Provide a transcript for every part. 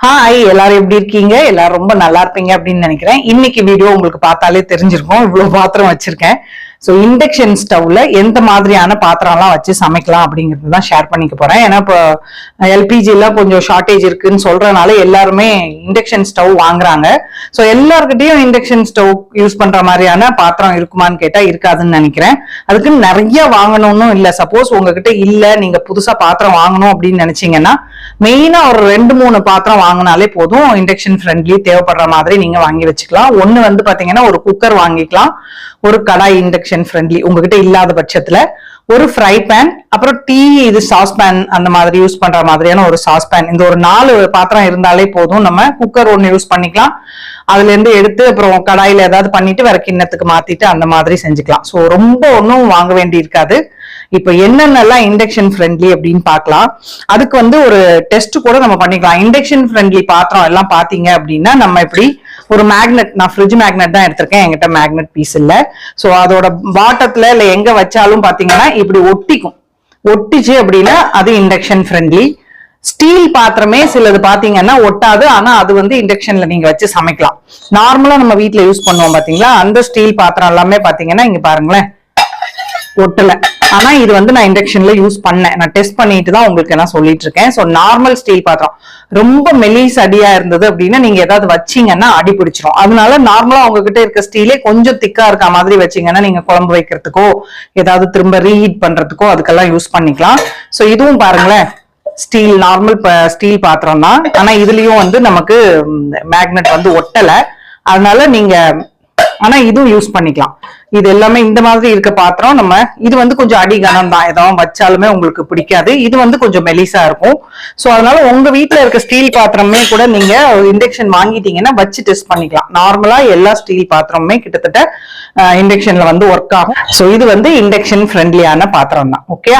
Hi, எல்லாரும் எப்படி இருக்கீங்க? எல்லாரும் ரொம்ப நல்லா இருப்பீங்க அப்படின்னு நினைக்கிறேன். இன்னைக்கு வீடியோ உங்களுக்கு பார்த்தாலே தெரிஞ்சிருக்கும். இவ்வளவு பாத்திரம் வச்சிருக்கேன். ஸோ இண்டக்ஷன் ஸ்டவ்ல எந்த மாதிரியான பாத்திரம்லாம் வச்சு சமைக்கலாம் அப்படிங்கிறது தான் ஷேர் பண்ணிக்க போறேன். ஏன்னா இப்போ எல்பிஜி எல்லாம் கொஞ்சம் ஷார்டேஜ் இருக்குன்னு சொல்றதுனால எல்லாருமே இண்டக்ஷன் ஸ்டவ் வாங்குறாங்க. ஸோ எல்லாருக்கிட்டையும் இண்டக்ஷன் ஸ்டவ் யூஸ் பண்ற மாதிரியான பாத்திரம் இருக்குமான்னு கேட்டா இருக்காதுன்னு நினைக்கிறேன். அதுக்கு நிறைய வாங்கணும்னு இல்லை. சப்போஸ் உங்ககிட்ட இல்ல, நீங்க புதுசா பாத்திரம் வாங்கணும் அப்படின்னு நினைச்சீங்கன்னா மெயினா ஒரு 2-3 பாத்திரம் வாங்கினாலே போதும். இண்டக்ஷன் ஃப்ரெண்ட்லி தேவைப்படுற மாதிரி நீங்க வாங்கி வச்சுக்கலாம். ஒண்ணு வந்து பாத்தீங்கன்னா ஒரு குக்கர் வாங்கிக்கலாம், ஒரு கடாய் இண்டக்ஷன் ஃப்ரெண்ட்லி உங்ககிட்ட இல்லாத பட்சத்துல, ஒரு ஃப்ரை பேன், அப்புறம் இது சாஸ் பேன் அந்த மாதிரி யூஸ் பண்ற மாதிரியான ஒரு சாஸ் பேன். இந்த ஒரு 4 பாத்திரம் இருந்தாலே போதும். நம்ம குக்கர் ஒண்ணு யூஸ் பண்ணிக்கலாம், அதுல இருந்து எடுத்து அப்புறம் கடாயில ஏதாவது பண்ணிட்டு வேற கிண்ணத்துக்கு மாத்திட்டு அந்த மாதிரி செஞ்சுக்கலாம். ஸோ ரொம்ப ஒன்றும் வாங்க வேண்டி இருக்காது. இப்ப என்னென்னலாம் இண்டக்ஷன் ஃப்ரெண்ட்லி அப்படின்னு பார்க்கலாம். அதுக்கு வந்து ஒரு டெஸ்ட் கூட நம்ம பண்ணிக்கலாம். இண்டக்ஷன் ஃப்ரெண்ட்லி பாத்திரம் எல்லாம் பாத்தீங்க அப்படின்னா நம்ம இப்படி ஒரு மேக்னெட், நான் ஃப்ரிட்ஜ் மேக்னெட் தான் எடுத்திருக்கேன், என்கிட்ட மேக்னெட் பீஸ் இல்ல. ஸோ அதோட பாட்டத்துல இல்ல எங்க வச்சாலும் பாத்தீங்கன்னா இப்படி ஒட்டிக்கும். ஒட்டிச்சு அப்படின்னா அது இண்டக்ஷன் ஃப்ரெண்ட்லி. ஸ்டீல் பாத்திரமே சிலது பாத்தீங்கன்னா ஒட்டாது, ஆனா அது வந்து இண்டக்ஷன்ல நீங்க வச்சு சமைக்கலாம். நார்மலா நம்ம வீட்டுல யூஸ் பண்ணுவோம் பாத்தீங்களா, அந்த ஸ்டீல் பாத்திரம் எல்லாமே பாத்தீங்கன்னா இங்க பாருங்களேன் ஒட்டல. ஆனா இது வந்து நான் இண்டக்ஷன்ல யூஸ் பண்ணேன், நான் டெஸ்ட் பண்ணிட்டு தான் உங்களுக்கு எல்லாம் சொல்லிட்டு இருக்கேன். ஸோ நார்மல் ஸ்டீல் பாத்திரம் ரொம்ப மெலிஸ் அடியா இருந்தது அப்படின்னா நீங்க ஏதாவது வச்சீங்கன்னா அடி பிடிச்சிரும். அதனால நார்மலா உங்ககிட்ட இருக்க ஸ்டீலே கொஞ்சம் திக்கா இருக்க மாதிரி வச்சீங்கன்னா நீங்க குழம்பு வைக்கிறதுக்கோ ஏதாவது திரும்ப ரீஹீட் பண்றதுக்கோ அதுக்கெல்லாம் யூஸ் பண்ணிக்கலாம். ஸோ இதுவும் பாருங்களேன் ஸ்டீல், நார்மல் ஸ்டீல் பாத்திரம் தான், ஆனா இதுலயும் வந்து நமக்கு மேக்னெட் வந்து ஒட்டல. அதனால நீங்க ஆனா இதுவும் யூஸ் பண்ணிக்கலாம். இது எல்லாமே இந்த மாதிரி இருக்க பாத்திரம். நம்ம இது வந்து கொஞ்சம் அடி கனம் தான், ஏதாவது வச்சாலுமே உங்களுக்கு பிடிக்காது. இது வந்து கொஞ்சம் மெலிசா இருக்கும். ஸோ அதனால உங்க வீட்டுல இருக்க ஸ்டீல் பாத்திரமே கூட நீங்க இண்டக்ஷன் வாங்கிட்டீங்கன்னா வச்சு டெஸ்ட் பண்ணிக்கலாம். நார்மலா எல்லா ஸ்டீல் பாத்திரமுமே கிட்டத்தட்ட இண்டக்ஷன்ல வந்து ஒர்க் ஆகும். ஸோ இது வந்து இண்டக்ஷன் ஃப்ரெண்ட்லியான பாத்திரம் தான். ஓகே,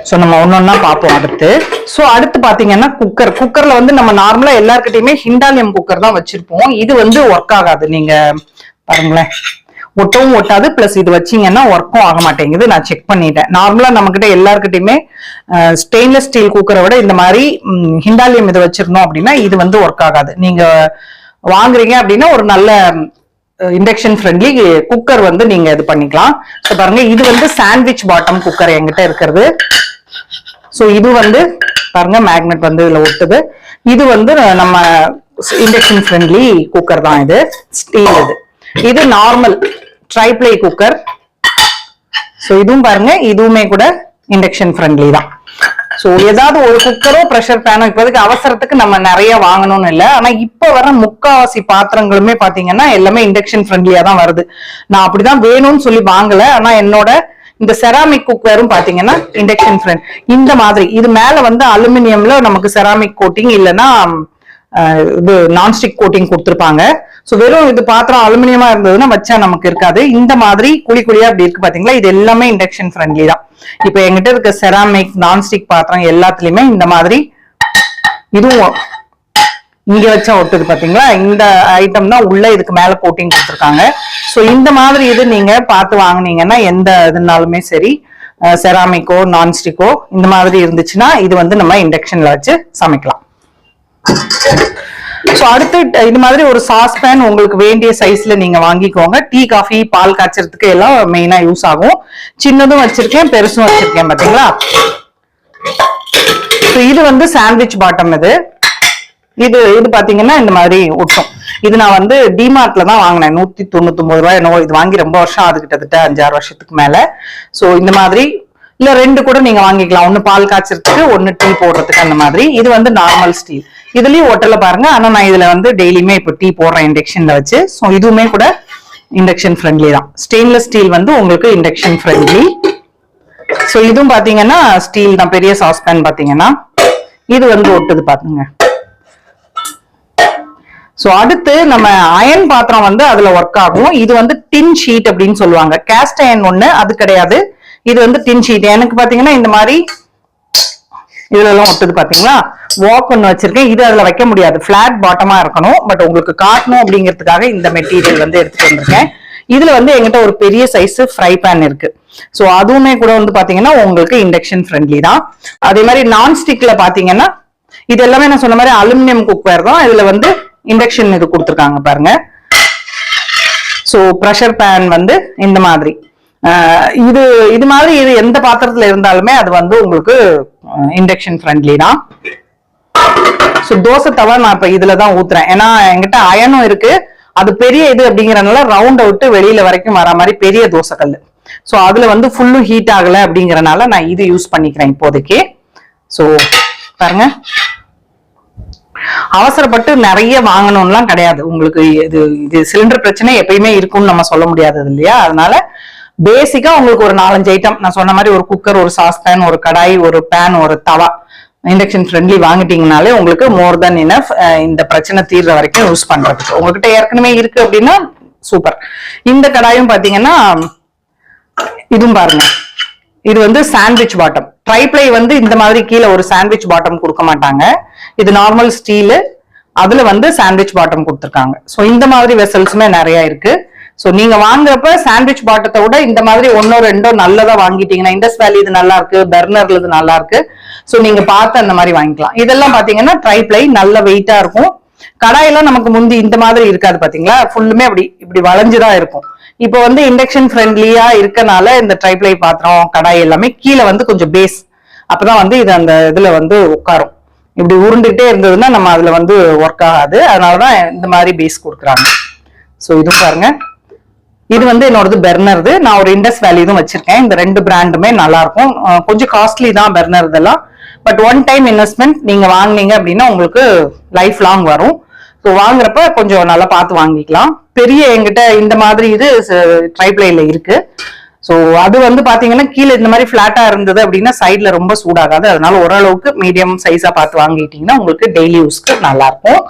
சோ நம்ம ஒன்னொன்னா பார்ப்போம் அடுத்து. சோ அடுத்து பாத்தீங்கன்னா குக்கர்ல வந்து நம்ம நார்மலா எல்லார்கிட்டயுமே ஹிண்டாலியம் குக்கர் தான் வச்சிருப்போம். இது வந்து ஒர்க் ஆகாது. நீங்க பாருங்களேன், ஒட்டவும் ஒட்டாது, பிளஸ் இது வச்சீங்கன்னா ஒர்க்கும் ஆக மாட்டேங்குது. நான் செக் பண்ணிட்டேன். நார்மலா நம்ம கிட்ட எல்லார்கிட்டயுமே ஸ்டெயின்லெஸ் ஸ்டீல் குக்கரை விட இந்த மாதிரி ஹிண்டாலியம் இது வச்சிருந்தோம் அப்படின்னா இது வந்து ஒர்க் ஆகாது. நீங்க வாங்குறீங்க அப்படின்னா ஒரு நல்ல இண்டக்ஷன் ஃப்ரெண்ட்லி குக்கர் வந்து நீங்க இது பண்ணிக்கலாம். பாருங்க, இது வந்து சாண்ட்விச் பாட்டம் குக்கர் என்கிட்ட இருக்கிறது. சோ இது வந்து பாருங்க மேக்னெட் வந்து இதுல ஒட்டுது. இது வந்து நம்ம இண்டக்ஷன் ஃப்ரெண்ட்லி குக்கர் தான். இது ஸ்டீல். இது நார்மல் ட்ரைப்ளை குக்கர். சோ இதுவும் பாருங்க, இதுவுமே கூட இண்டக்ஷன் ஃப்ரெண்ட்லி தான். சோ ஏதாவது ஒரு குக்கரோ ப்ரெஷர் பேனோ இப்போதைக்கு அவசரத்துக்கு நம்ம நிறைய வாங்கணும்னு இல்லை. ஆனா இப்ப வர முக்காவாசி பாத்திரங்களுமே பாத்தீங்கன்னா எல்லாமே இண்டக்ஷன் ஃப்ரெண்ட்லியா தான் வருது. நான் அப்படிதான் வேணும்னு சொல்லி வாங்கல. ஆனா என்னோட இந்த செராமிக் குக்கரும் பாத்தீங்கன்னா இண்டக்ஷன் ஃப்ரெண்ட். இந்த மாதிரி இது மேல வந்து அலுமினியம்ல நமக்கு செராமிக் கோட்டிங் இல்லைன்னா இது நான்ஸ்டிக் கோட்டிங் கொடுத்துருப்பாங்க. சோ வெறும் இது பாத்திரம் அலுமினியமா இருந்ததுன்னா வச்சா நமக்கு இருக்காது. இந்த மாதிரி குழி குழியா அப்படி இருக்கு பாத்தீங்களா, இது எல்லாமே இண்டக்ஷன் ஃப்ரெண்ட்லி தான். இப்ப என்கிட்ட இருக்க செராமிக் நான்ஸ்டிக் பாத்திரம் எல்லாத்துலயுமே இந்த மாதிரி இதுவும் இங்க வச்சா ஒட்டுது பாத்தீங்களா. இந்த ஐட்டம் தான் உள்ள இதுக்கு மேல கோட்டிங் கொடுத்துருக்காங்க. சோ இந்த மாதிரி இது நீங்க பார்த்து வாங்கினீங்கன்னா எந்த இதுனாலுமே சரி, செராமிக்கோ நான்ஸ்டிக்கோ இந்த மாதிரி இருந்துச்சுன்னா இது வந்து நம்ம இண்டக்ஷன்ல வச்சு சமைக்கலாம். சோ அடுத்து இது மாதிரி ஒரு சாஸ் பேன் உங்களுக்கு வேண்டிய சைஸ்ல நீங்க வாங்கிக்கோங்க. டீ காஃபி பால் காய்ச்சறதுக்கு எல்லாம் மெயினா யூஸ் ஆகும். சின்னதும் வச்சிருக்கேன், பெருசும் வச்சிருக்கேன் பாத்தீங்களா. இது வந்து சாண்ட்விச் பாட்டம். இது பாத்தீங்கன்னா இந்த மாதிரி ஒட்டும். இது நான் வந்து டிமார்ட்ல தான் வாங்கினேன். 199 ரூபாய் என்னவோ. இது வாங்கி ரொம்ப வருஷம் ஆகுது, கிட்டத்தட்ட 5-6 வருஷத்துக்கு மேல. சோ இந்த மாதிரி இல்ல 2 கூட நீங்க வாங்கிக்கலாம். ஒண்ணு பால் காய்ச்சறதுக்கு, ஒண்ணு டீ போடுறதுக்கு அந்த மாதிரி. இது வந்து நார்மல் ஸ்டீல். இதுலயும் ஒட்டல பாருங்க. ஆனா நான் இதுல வந்து டெய்லியுமே இப்ப டீ போடுறேன் இண்டக்ஷன்ல வச்சு. சோ இதுவுமே கூட இண்டக்ஷன் ஃப்ரெண்ட்லி தான். ஸ்டெயின்லெஸ் ஸ்டீல் வந்து உங்களுக்கு இண்டக்ஷன் ஃப்ரெண்ட்லி. சோ இதுவும் பாத்தீங்கன்னா ஸ்டீல் தான். பெரிய சாஸ் பேன் பாத்தீங்கன்னா இது வந்து ஒட்டுது பாத்துங்க. சோ அடுத்து நம்ம அயன் பாத்திரம் வந்து அதுல ஒர்க் ஆகும். இது வந்து டின் ஷீட் அப்படின்னு சொல்லுவாங்க. கேஸ்ட் அயன் ஒண்ணு அது கிடையாது. இது வந்து டின் ஷீட். எனக்கு பாத்தீங்கன்னா இந்த மாதிரி இதுல எல்லாம் ஒட்டுது பாத்தீங்களா. வாக் ஒண்ணு வச்சிருக்கேன். இது அதுல வைக்க முடியாது, பிளாட் பாட்டமா இருக்கணும். பட் உங்களுக்கு காட்டணும் அப்படிங்கிறதுக்காக இந்த மெட்டீரியல் வந்து எடுத்துட்டு வந்திருக்கேன். இதுல வந்து எங்கிட்ட ஒரு பெரிய சைஸ் ஃப்ரை பேன் இருக்கு. சோ அதுவுமே கூட வந்து பாத்தீங்கன்னா உங்களுக்கு இண்டக்ஷன் ஃப்ரெண்ட்லி தான். அதே மாதிரி நான்ஸ்டிக்ல பாத்தீங்கன்னா இது எல்லாமே நான் சொன்ன மாதிரி அலுமினியம் குக்வேர் தான். இதுல வந்து இண்டக்ஷன் இது கொடுத்துருக்காங்க பாருங்க. சோ ப்ரெஷர் பேன் வந்து இந்த மாதிரி இது மாதிரி இது எந்த பாத்திரத்துல இருந்தாலுமே அது வந்து உங்களுக்கு இண்டக்ஷன் ஃப்ரெண்ட்லி தான். சோ தோசை தவா நான் இப்ப இதுலதான் ஊத்துறேன். ஏன்னா என்கிட்ட அயனும் இருக்கு, அது பெரிய இது அப்படிங்கறதுனால ரவுண்ட விட்டு வெளியில வரைக்கும் வர மாதிரி பெரிய தோசை கல்லு. சோ அதுல வந்து ஃபுல்லும் ஹீட் ஆகல அப்படிங்கறதுனால நான் இது யூஸ் பண்ணிக்கிறேன் இப்போதைக்கு. சோ பாருங்க, அவசரப்பட்டு நிறைய வாங்கணும்லாம் கிடையாது. உங்களுக்கு இது சிலிண்டர் பிரச்சனை எப்பயுமே இருக்கும்னு நம்ம சொல்ல முடியாது இல்லையா? அதனால பேசிக்கா உங்களுக்கு ஒரு 4-5 ஐட்டம் நான் சொன்ன மாதிரி, ஒரு குக்கர், ஒரு சாஸ்பேன், ஒரு கடாய், ஒரு பேன், ஒரு தவா இண்டக்ஷன் ஃப்ரெண்ட்லி வாங்கிட்டீங்கனாலே உங்களுக்கு மோர் தென் இனஃப் இந்த பிரச்சனை தீர்ற வரைக்கும் யூஸ் பண்றதுக்கு. உங்ககிட்ட ஏற்கனவே இருக்கு அப்படின்னா சூப்பர். இந்த கடாயும் பாத்தீங்கன்னா இதுவும் பாருங்க, இது வந்து சாண்ட்விச் பாட்டம். ட்ரைப்ளை வந்து இந்த மாதிரி கீழே ஒரு சாண்ட்விச் பாட்டம் கொடுக்க மாட்டாங்க. இது நார்மல் ஸ்டீலு, அதுல வந்து சாண்ட்விச் பாட்டம் கொடுத்துருக்காங்க. ஸோ இந்த மாதிரி வெசல்ஸுமே நிறைய இருக்கு. ஸோ நீங்க வாங்குறப்ப சாண்ட்விச் பாட்டத்தை விட இந்த மாதிரி 1-2 நல்லதா வாங்கிட்டீங்கன்னா, இண்டஸ் வேலி இது நல்லா இருக்கு, பெர்னர்ல இது நல்லா இருக்கு. ஸோ நீங்க பார்த்து அந்த மாதிரி வாங்கிக்கலாம். இதெல்லாம் பாத்தீங்கன்னா ட்ரைப்ளை நல்ல வெயிட்டா இருக்கும். கடாயெல்லாம் நமக்கு முந்தி இந்த மாதிரி இருக்காது பாத்தீங்களா, ஃபுல்லுமே இப்படி வளைஞ்சுதான் இருக்கும். இப்போ வந்து இண்டக்ஷன் ஃப்ரெண்ட்லியா இருக்கனால இந்த ட்ரைப்ளை பாத்திரம், கடாய் எல்லாமே கீழே வந்து கொஞ்சம் பேஸ், அப்பதான் வந்து இது அந்த இதுல வந்து உட்காரும். இப்படி உருண்டுகிட்டே இருந்ததுன்னா நம்ம அதுல வந்து ஒர்க் ஆகாது. அதனாலதான் இந்த மாதிரி பேஸ் கொடுக்குறாங்க. ஸோ இது பாருங்க, இது வந்து என்னோடது பெர்னர்து. நான் ஒரு இண்டஸ் வேல்யூதும் வச்சிருக்கேன். இந்த 2 பிராண்டுமே நல்லா இருக்கும். கொஞ்சம் காஸ்ட்லி தான் பெர்னர் இதெல்லாம். பட் ஒன் டைம் இன்வெஸ்ட்மெண்ட் நீங்க வாங்கினீங்க அப்படின்னா உங்களுக்கு லைஃப் லாங் வரும். ஸோ வாங்குறப்ப கொஞ்சம் நல்லா பார்த்து வாங்கிக்கலாம். பெரிய எங்கிட்ட இந்த மாதிரி இது ட்ரைப்ளைல இருக்கு. ஸோ அது வந்து பாத்தீங்கன்னா கீழே இந்த மாதிரி பிளாட்டா இருந்தது அப்படின்னா சைட்ல ரொம்ப சூடாகாது. அதனால ஓரளவுக்கு மீடியம் சைஸா பார்த்து வாங்கிட்டீங்கன்னா உங்களுக்கு டெய்லி யூஸ்க்கு நல்லா இருக்கும்.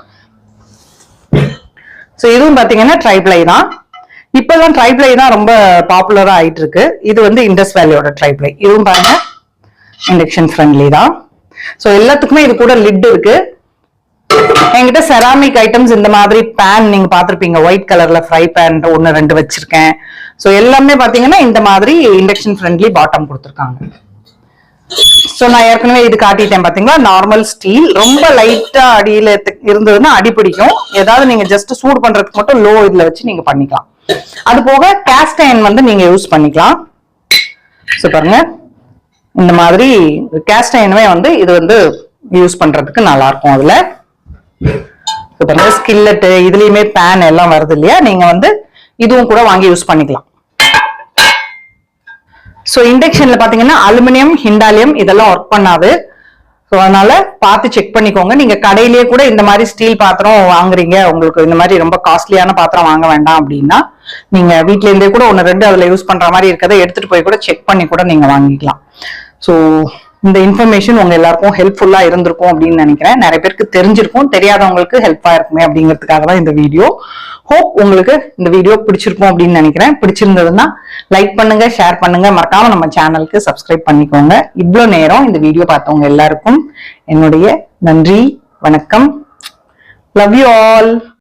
ஸோ இதுவும் பாத்தீங்கன்னா ட்ரைப்ளை தான். இப்பெல்லாம் ட்ரைப்ளை தான் ரொம்ப பாப்புலரா ஆயிட்டு இருக்கு. இது வந்து இண்டஸ் வேலியோட ட்ரைப்ளை. இதுவும் பாருங்க இண்டக்ஷன் ஃப்ரெண்ட்லி தான். ஸோ எல்லாத்துக்குமே இது கூட லிட் இருக்கு. என்கிட்ட செராமிக் ஐட்டம்ஸ் இந்த மாதிரி பேன் நீங்க பாத்திருப்பீங்க, ஒயிட் கலர்ல ஃப்ரை பேன் 1-2 வச்சிருக்கேன். ஸோ எல்லாமே பாத்தீங்கன்னா இந்த மாதிரி இண்டக்ஷன் ஃப்ரெண்ட்லி பாட்டம் கொடுத்துருக்காங்க. ஸோ நான் ஏற்கனவே இது காட்டிட்டேன் பாத்தீங்களா, நார்மல் ஸ்டீல். ரொம்ப லைட்டா அடியில இருந்ததுன்னா அடி பிடிக்கும். ஏதாவது நீங்க ஜஸ்ட் சூடு பண்றதுக்கு மட்டும் லோ இதுல வச்சு நீங்க பண்ணிக்கலாம். அது போக கேஸ்ட் அயர்ன் வந்து நீங்க யூஸ் பண்ணிக்கலாம். ஸோ பாருங்க, இந்த மாதிரி கேஸ்ட் அயர்னுமே வந்து இது வந்து யூஸ் பண்றதுக்கு நல்லா இருக்கும். அதுல ஸ்கில்லட் இதுலயுமே பேன் எல்லாம் வருது இல்லையா, நீங்க வந்து இதுவும் கூட வாங்கி யூஸ் பண்ணிக்கலாம். சோ இண்டக்ஷன்ல பாத்தீங்கன்னா அலுமினியம், ஹிண்டாலியம் இதெல்லாம் ஒர்க் பண்ணாது. ஸோ அதனால பார்த்து செக் பண்ணிக்கோங்க. நீங்க கடையிலேயே கூட இந்த மாதிரி ஸ்டீல் பாத்திரம் வாங்குறீங்க, உங்களுக்கு இந்த மாதிரி ரொம்ப காஸ்ட்லியான பாத்திரம் வாங்க வேண்டாம் அப்படின்னா நீங்க வீட்ல இருந்தே கூட 1-2 அதுல யூஸ் பண்ற மாதிரி இருக்கதை எடுத்துட்டு போய் கூட செக் பண்ணி கூட நீங்க வாங்கிக்கலாம். ஸோ இந்த இன்ஃபர்மேஷன் உங்க எல்லாருக்கும் ஹெல்ப்ஃபுல்லா இருந்திருக்கும் அப்படின்னு நினைக்கிறேன். நிறைய பேருக்கு தெரிஞ்சிருக்கும், தெரியாதவங்களுக்கு ஹெல்ப்பா இருக்குமே அப்படிங்கிறதுக்காக தான் இந்த வீடியோ. ஹோப் உங்களுக்கு இந்த வீடியோ பிடிச்சிருக்கும் அப்படின்னு நினைக்கிறேன். பிடிச்சிருந்ததுன்னா லைக் பண்ணுங்க, ஷேர் பண்ணுங்க, மறக்காம நம்ம சேனலுக்கு சப்ஸ்கிரைப் பண்ணிக்கோங்க. இவ்வளவு நேரம் இந்த வீடியோ பார்த்தவங்க எல்லாருக்கும் என்னுடைய நன்றி, வணக்கம். Love you all.